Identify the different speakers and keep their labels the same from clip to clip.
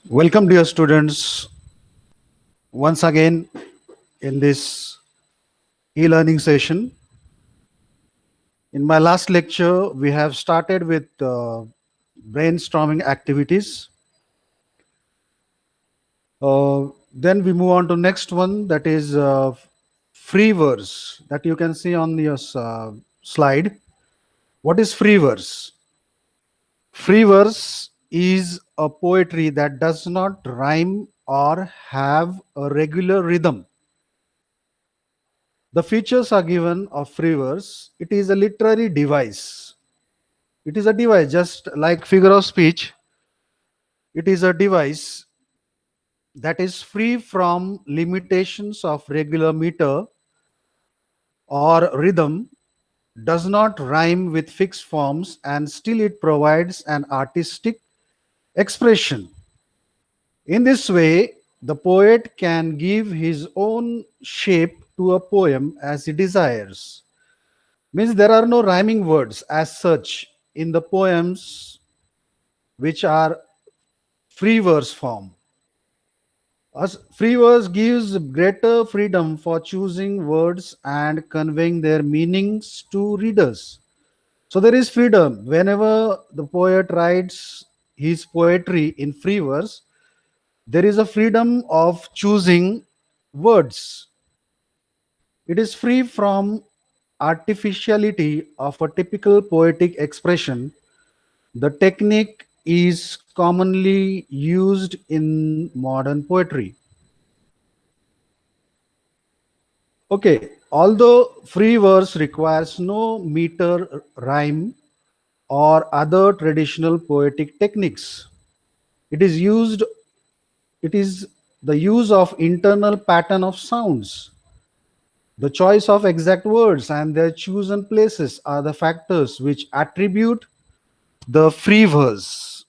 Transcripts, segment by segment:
Speaker 1: Welcome, dear students, once again in this e-learning session. In my last lecture, we have started with brainstorming activities. Then we move on to next one, that is free verse that you can see on your slide. What is free verse? Free verse is a poetry that does not rhyme or have a regular rhythm. The features are given of free verse. It is a literary device. It is a device, just like figure of speech. It is a device that is free from limitations of regular meter or rhythm, does not rhyme with fixed forms, and still it provides an artistic expression. In this way, the poet can give his own shape to a poem as he desires. Means there are no rhyming words as such in the poems which are free verse form. As free verse gives greater freedom for choosing words and conveying their meanings to readers. So there is freedom whenever the poet writes his poetry in free verse. There is a freedom of choosing words. It is free from artificiality of a typical poetic expression. The technique is commonly used in modern poetry. Okay, although free verse requires no meter, rhyme, or other traditional poetic techniques, it is used. It is the use of internal pattern of sounds. The choice of exact words and their chosen places are the factors which attribute the free verse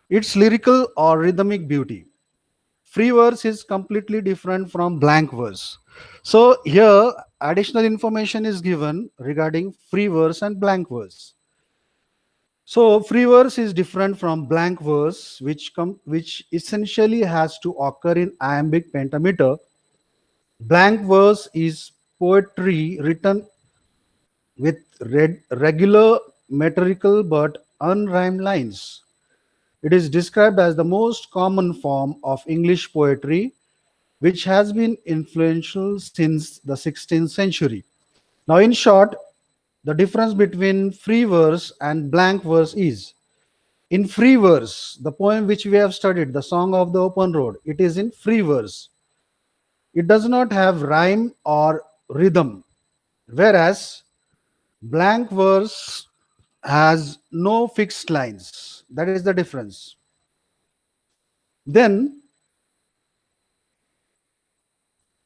Speaker 1: its lyrical or rhythmic beauty. Free verse is completely different from blank verse. So here additional information is given regarding free verse and blank verse. So free verse is different from blank verse, which essentially has to occur in iambic pentameter. Blank verse is poetry written with regular metrical but unrhymed lines. It is described as the most common form of English poetry, which has been influential since the 16th century. Now, in short, the difference between free verse and blank verse is in free verse, the poem which we have studied, The Song of the Open Road, it is in free verse. It does not have rhyme or rhythm, whereas blank verse has no fixed lines. That is the difference. Then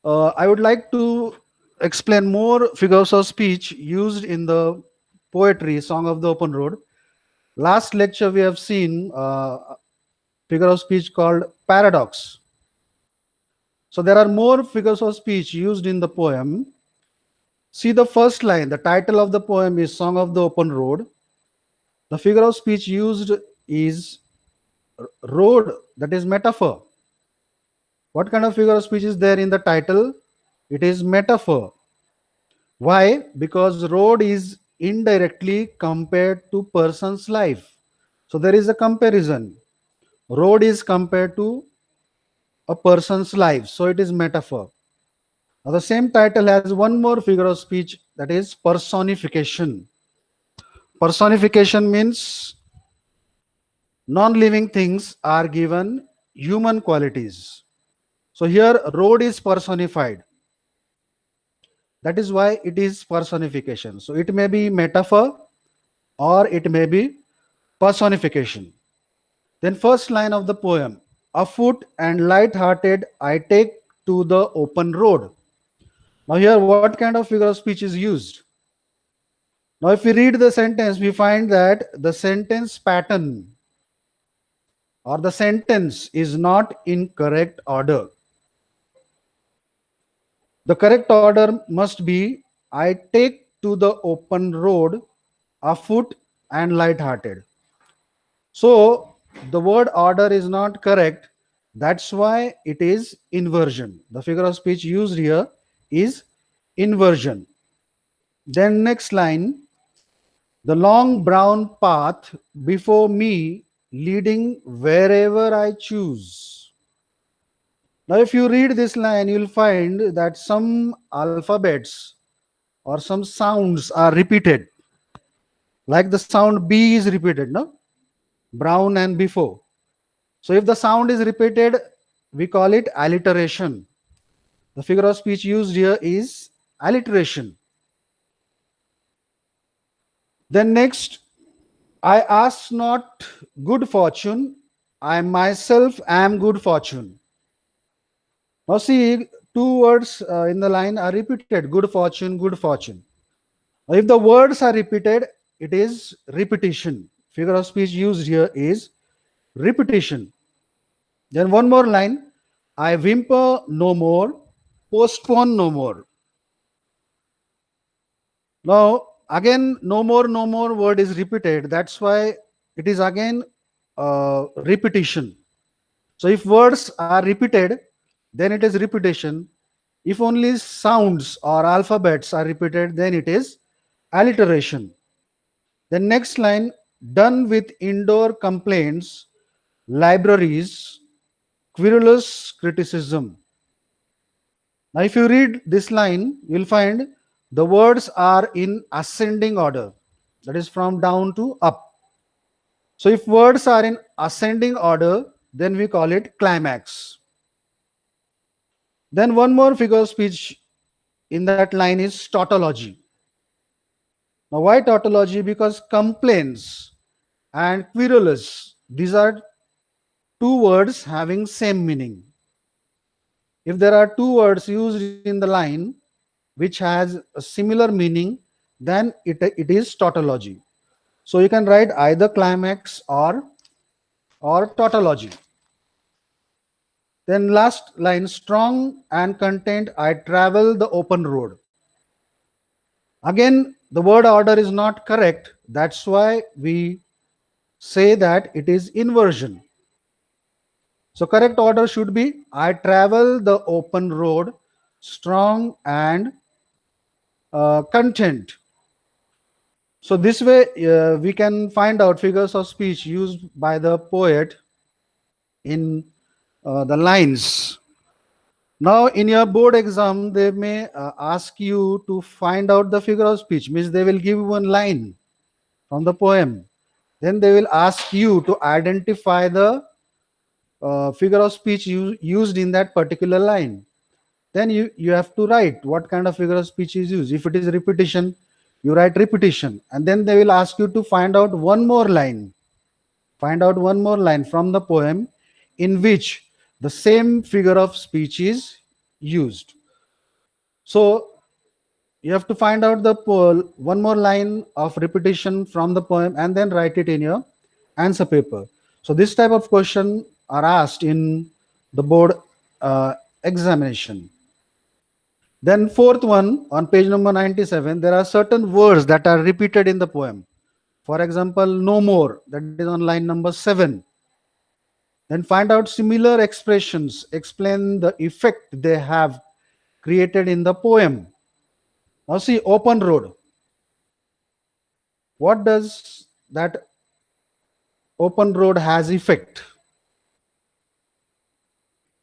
Speaker 1: I would like to explain more figures of speech used in the poetry Song of the Open Road. Last lecture we have seen figure of speech called paradox. So there are more figures of speech used in the poem. See the first line, the title of the poem is Song of the Open Road. The figure of speech used is road, that is metaphor. What kind of figure of speech is there in the title? It is metaphor. Why? Because road is indirectly compared to person's life. So there is a comparison. Road is compared to a person's life. So it is metaphor. Now the same title has one more figure of speech, that is personification. Personification means non-living things are given human qualities. So here road is personified. That is why it is personification. So it may be metaphor or it may be personification. Then first line of the poem, afoot and light-hearted I take to the open road. Now here what kind of figure of speech is used? Now if we read the sentence, we find that the sentence pattern or the sentence is not in correct order. The correct order must be I take to the open road afoot and light-hearted. So the word order is not correct. That's why it is inversion. The figure of speech used here is inversion. Then next line, the long brown path before me leading wherever I choose. Now, if you read this line, you'll find that some alphabets or some sounds are repeated. Like the sound B is repeated, no? Brown and before. So if the sound is repeated, we call it alliteration. The figure of speech used here is alliteration. Then next, I ask not good fortune, I myself am good fortune. Now see, two words in the line are repeated, good fortune, good fortune. Now, if the words are repeated, it is repetition. Figure of speech used here is repetition. Then one more line, I whimper no more, postpone no more. Now, again, no more word is repeated. That's why it is again repetition. So, if words are repeated, then it is repetition. If only sounds or alphabets are repeated, then it is alliteration. The next line, done with indoor complaints, libraries, querulous criticism. Now, if you read this line, you'll find the words are in ascending order, that is from down to up. So, if words are in ascending order, then we call it climax. Then, one more figure of speech in that line is tautology. Now, why tautology? Because complaints and querulous, these are two words having same meaning. If there are two words used in the line which has a similar meaning, then it is tautology. So you can write either climax or tautology. Then last line, strong and content, I travel the open road. Again, the word order is not correct. That's why we say that it is inversion. So correct order should be I travel the open road, strong and content. So this way we can find out figures of speech used by the poet in the lines. Now in your board exam, they may ask you to find out the figure of speech, means they will give you one line from the poem. Then they will ask you to identify the figure of speech used in that particular line. Then you have to write what kind of figure of speech is used. If it is repetition, you write repetition. And then they will ask you to find out one more line. Find out one more line from the poem in which the same figure of speech is used. So you have to find out the one more line of repetition from the poem and then write it in your answer paper. So this type of question are asked in the board examination. Then fourth one, on page number 97, there are certain words that are repeated in the poem. For example, no more, that is on line number 7. Then find out similar expressions, explain the effect they have created in the poem. Now see, open road. What does that open road has effect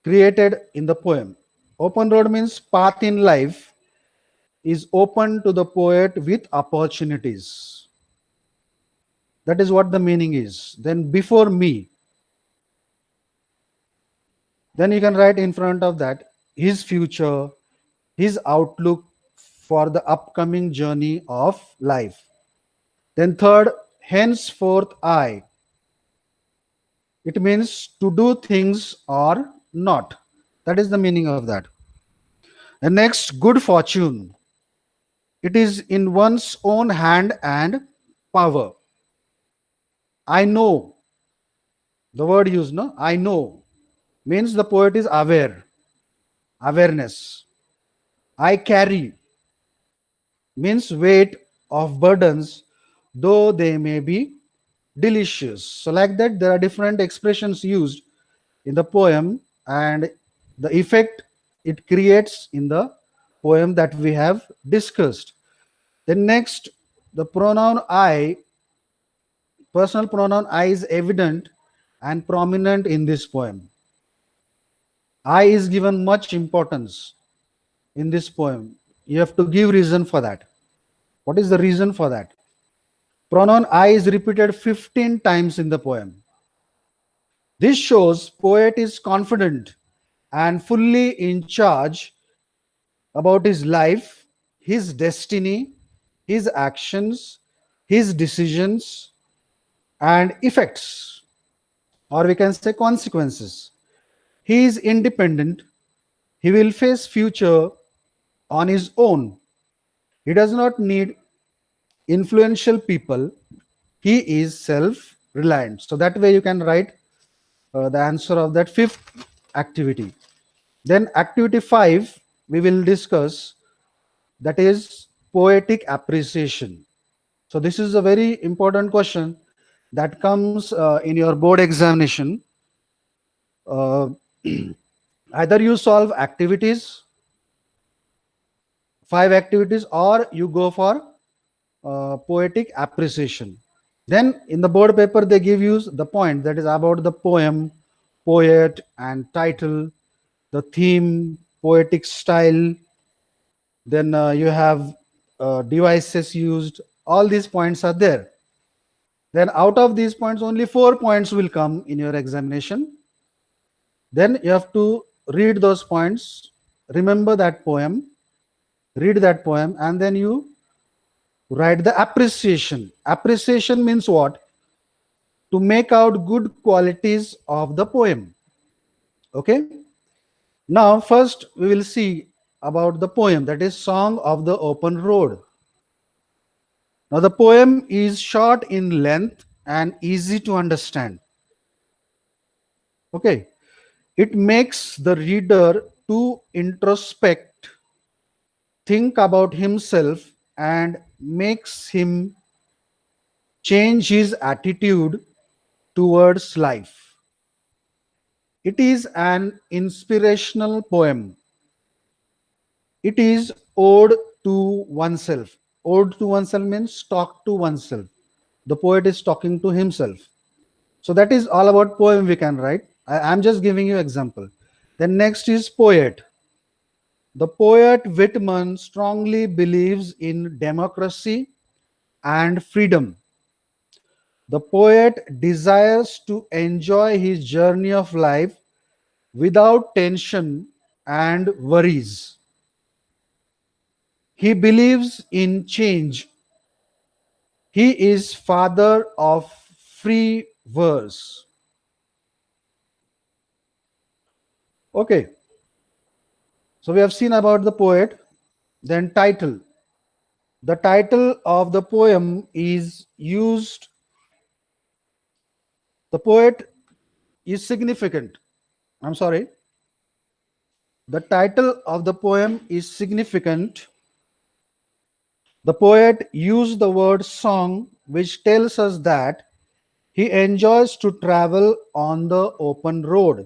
Speaker 1: created in the poem? Open road means path in life is open to the poet with opportunities. That is what the meaning is. Then before me. Then you can write in front of that his future, his outlook for the upcoming journey of life. Then third, henceforth I. It means to do things or not. That is the meaning of that. And next, good fortune. It is in one's own hand and power. I know. The word used, no? I know. Means the poet is aware. Awareness. I carry. Means weight of burdens, though they may be delicious. So like that, there are different expressions used in the poem and the effect it creates in the poem that we have discussed. Then next, the pronoun I, personal pronoun I is evident and prominent in this poem. I is given much importance in this poem. You have to give reason for that. What is the reason for that? Pronoun I is repeated 15 times in the poem. This shows poet is confident and fully in charge about his life, his destiny, his actions, his decisions and effects, or we can say consequences. He is independent. He will face future on his own. He does not need influential people. He is self-reliant. So that way you can write the answer of that fifth activity. Then activity 5 we will discuss, that is poetic appreciation. So this is a very important question that comes in your board examination. Uh, Either you solve activities, 5 activities, or you go for poetic appreciation. Then in the board paper they give you the point that is about the poem, poet and title, the theme, poetic style. Then you have devices used. All these points are there. Then out of these points only 4 points will come in your examination. Then you have to read those points, remember that poem, read that poem, and then you write the appreciation. Appreciation means what? To make out good qualities of the poem. Okay. Now first we will see about the poem, that is Song of the Open Road. Now the poem is short in length and easy to understand. Okay. It makes the reader to introspect, think about himself, and makes him change his attitude towards life. It is an inspirational poem. It is ode to oneself. Ode to oneself means talk to oneself. The poet is talking to himself. So that is all about poem we can write. I am just giving you example. Then next is poet. The poet Whitman strongly believes in democracy and freedom. The poet desires to enjoy his journey of life without tension and worries. He believes in change. He is father of free verse. Okay, so we have seen about the poet. Then title. The title of the poem is used. The poet is significant. I'm sorry. The title of the poem is significant. The poet used the word song, which tells us that he enjoys to travel on the open road.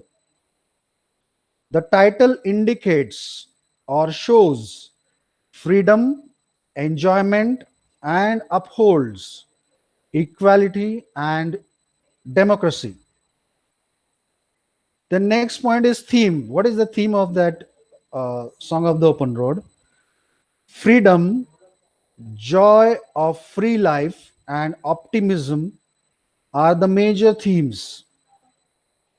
Speaker 1: The title indicates or shows freedom, enjoyment, and upholds equality and democracy. The next point is theme. What is the theme of that Song of the Open Road? Freedom, joy of free life, and optimism are the major themes.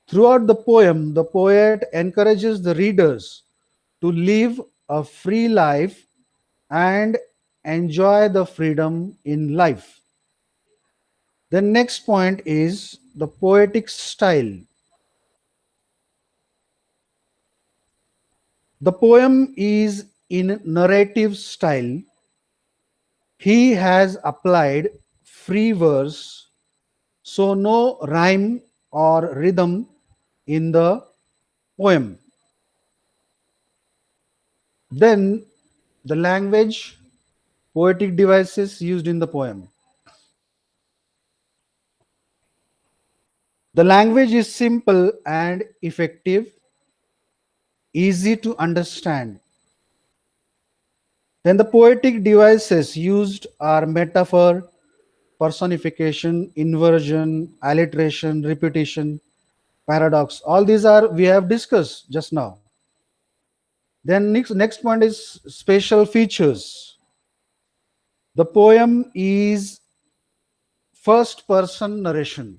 Speaker 1: Throughout the poem, the poet encourages the readers to live a free life and enjoy the freedom in life. The next point is the poetic style. The poem is in narrative style. He has applied free verse, so no rhyme or rhythm in the poem. Then the language, poetic devices used in the poem. The language is simple and effective, easy to understand. Then the poetic devices used are metaphor, personification, inversion, alliteration, repetition, paradox. All these are we have discussed just now. Then next point is spatial features. The poem is first person narration,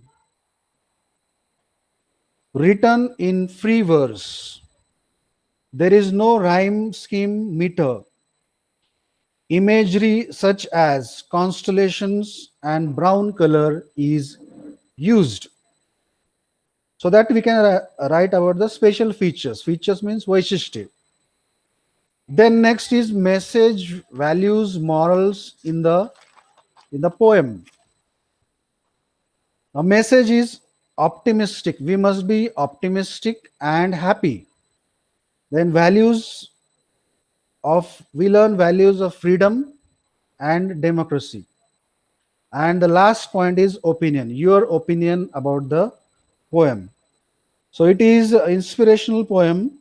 Speaker 1: written in free verse. There is no rhyme scheme meter. Imagery such as constellations and brown color is used, so that we can write about the special features. Features means vaishishti. Then next is message, values, morals in the poem. A message is optimistic. We must be optimistic and happy. Then values of we learn values of freedom and democracy. And the last point is opinion. Your opinion about the poem. So it is an inspirational poem.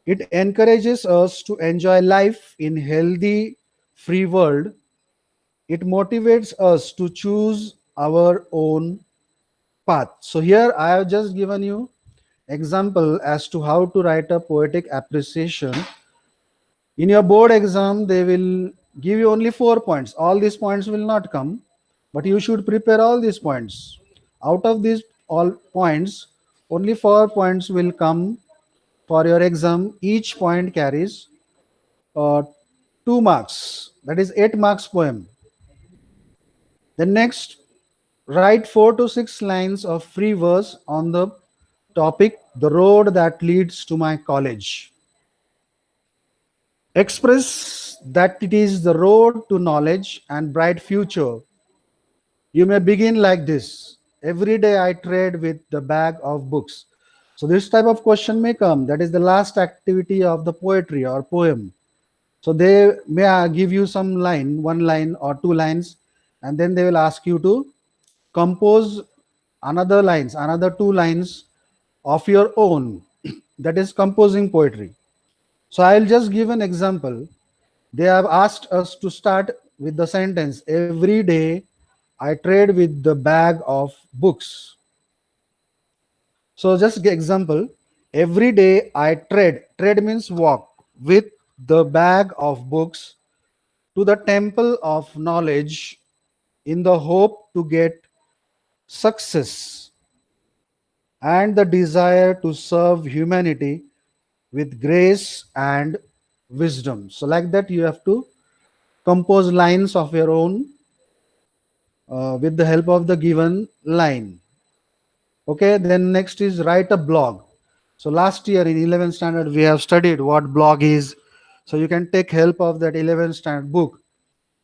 Speaker 1: It encourages us to enjoy life in healthy, free world. It motivates us to choose our own path. So here I have just given you example as to how to write a poetic appreciation. In your board exam, they will give you only 4 points. All these points will not come, but you should prepare all these points. Out of these all points, only 4 points will come for your exam. Each point carries uh, 2 marks. That is 8 marks poem. Then next, write 4 to 6 lines of free verse on the topic "The Road That Leads to My College." Express that it is the road to knowledge and bright future. You may begin like this: every day I trade with the bag of books. So this type of question may come. That is the last activity of the poetry or poem. So they may give you some line, 1 line or 2 lines, and then they will ask you to compose another lines, another 2 lines of your own. That is composing poetry. So I'll just give an example. They have asked us to start with the sentence, every day I trade with the bag of books. So just example, every day I trade means walk, with the bag of books to the temple of knowledge in the hope to get success and the desire to serve humanity with grace and wisdom. So like that you have to compose lines of your own with the help of the given line. Okay, then next is write a blog. So last year in 11th standard we have studied what blog is. So you can take help of that 11th standard book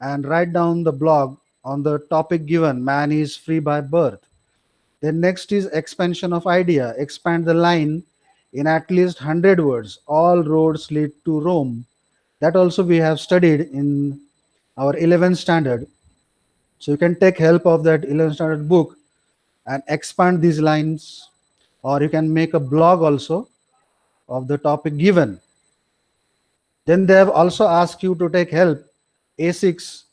Speaker 1: and write down the blog on the topic given, man is free by birth. Then next is expansion of idea. Expand the line in at least 100 words. All roads lead to Rome. That also we have studied in our 11th standard. So you can take help of that 11th standard book and expand these lines, or you can make a blog also of the topic given. Then they have also asked you to take help A6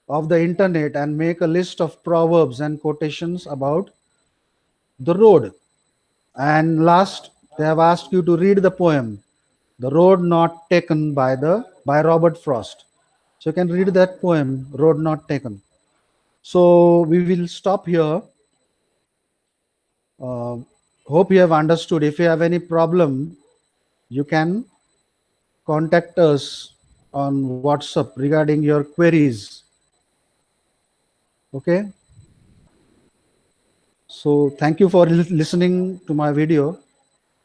Speaker 1: of the internet and make a list of proverbs and quotations about the road. And last, they have asked you to read the poem "The Road Not Taken" by Robert Frost. So you can read that poem, Road Not Taken. So we will stop here. uh, Hope you have understood. If you have any problem, you can contact us on WhatsApp regarding your queries. Okay, so thank you for listening to my video.